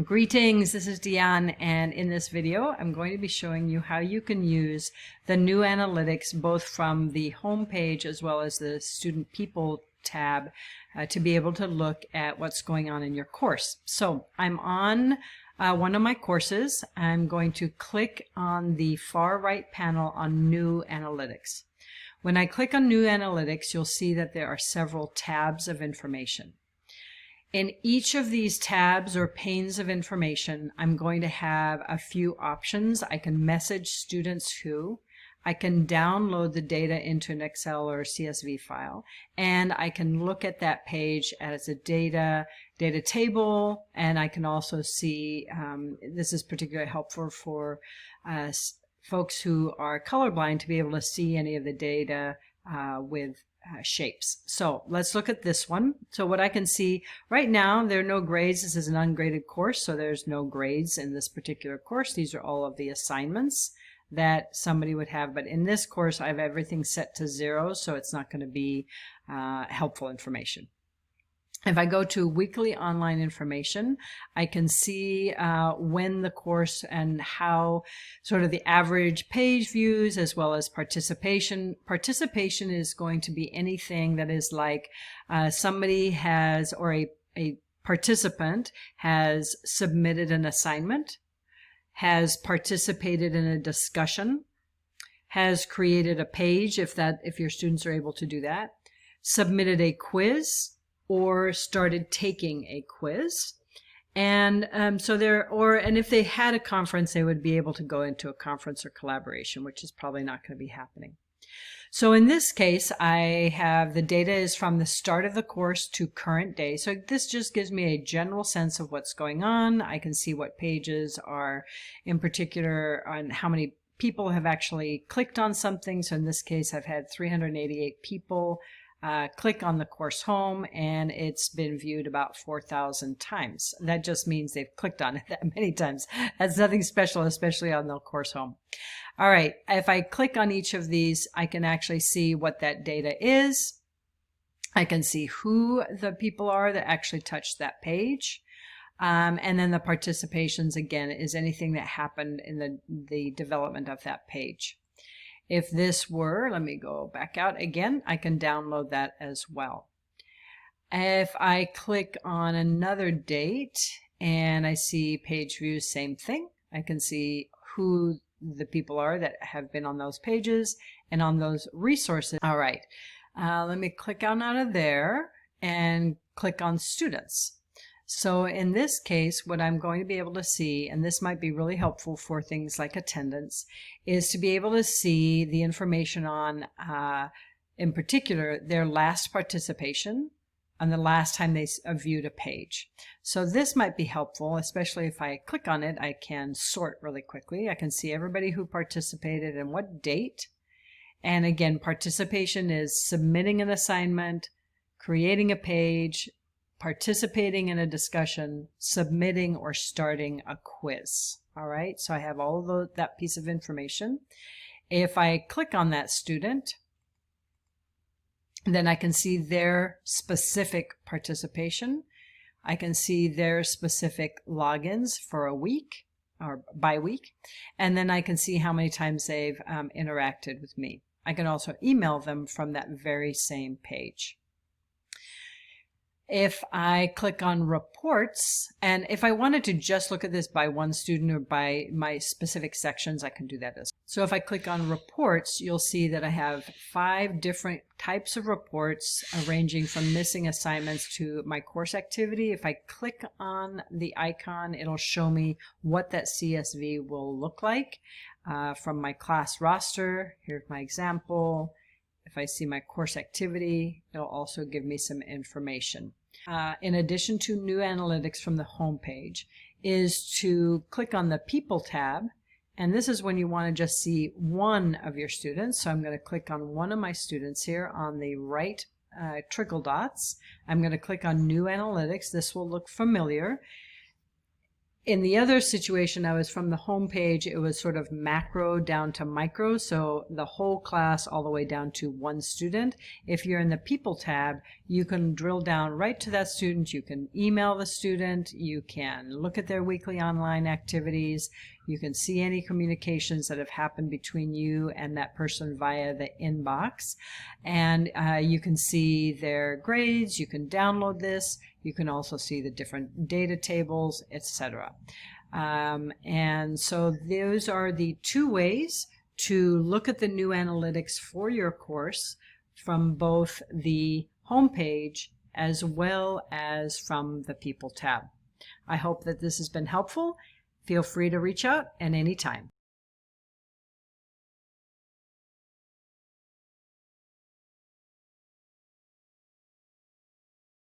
Greetings, this is Diane, and in this video I'm going to be showing you how you can use the new analytics both from the home page as well as the Student People tab to be able to look at what's going on in your course. So I'm on one of my courses. I'm going to click on the far right panel on New Analytics. When I click on New Analytics, you'll see that there are several tabs of information. In each of these tabs or panes of information, I'm going to have a few options. I can message students who, I can download the data into an Excel or CSV file, and I can look at that page as a data table, and I can also see, this is particularly helpful for folks who are colorblind to be able to see any of the data with shapes. So let's look at this one. So what I can see right now, there are no grades. This is an ungraded course, so there's no grades in this particular course. These are all of the assignments that somebody would have, but in this course I have everything set to 0, so it's not going to be helpful information. If I go to weekly online information, I can see when the course and how sort of the average page views as well as participation. Participation is going to be anything that is like somebody has, or a participant has submitted an assignment, has participated in a discussion, has created a page if your students are able to do that, submitted a quiz, or started taking a quiz. And and if they had a conference, they would be able to go into a conference or collaboration, which is probably not going to be happening. So in this case, I have the data is from the start of the course to current day. So this just gives me a general sense of what's going on. I can see what pages are in particular on how many people have actually clicked on something. So in this case, I've had 388 people click on the course home, and it's been viewed about 4,000 times. That just means they've clicked on it that many times. That's nothing special, especially on the course home. All right, if I click on each of these, I can actually see what that data is. I can see who the people are that actually touched that page. And then the participations, again, is anything that happened in the development of that page. If this were, let me go back out again, I can download that as well. If I click on another date and I see page views, same thing. I can see who the people are that have been on those pages and on those resources. All right, let me click on out of there and click on students. So in this case, what I'm going to be able to see, and this might be really helpful for things like attendance, is to be able to see the information on, in particular, their last participation and the last time they viewed a page. So this might be helpful, especially if I click on it, I can sort really quickly. I can see everybody who participated and what date. And again, participation is submitting an assignment, creating a page, participating in a discussion, submitting or starting a quiz. All right, so I have all of that piece of information. If I click on that student, then I can see their specific participation. I can see their specific logins for a week or by week, and then I can see how many times they've interacted with me. I can also email them from that very same page. If I click on reports, and if I wanted to just look at this by one student or by my specific sections, I can do that as well. So if I click on reports, you'll see that I have 5 different types of reports ranging from missing assignments to my course activity. If I click on the icon, it'll show me what that CSV will look like from my class roster. Here's my example. If I see my course activity, it'll also give me some information. In addition to New Analytics from the home page, is to click on the People tab, and this is when you want to just see one of your students. So I'm going to click on one of my students here on the right trickle dots. I'm going to click on New Analytics. This will look familiar. In the other situation, I was from the home page, it was sort of macro down to micro, so the whole class all the way down to one student. If you're in the People tab, you can drill down right to that student. You can email the student. You can look at their weekly online activities. You can see any communications that have happened between you and that person via the inbox. And you can see their grades. You can download this. You can also see the different data tables, etc. And so those are the two ways to look at the new analytics for your course from both the homepage as well as from the People tab. I hope that this has been helpful. Feel free to reach out at any time.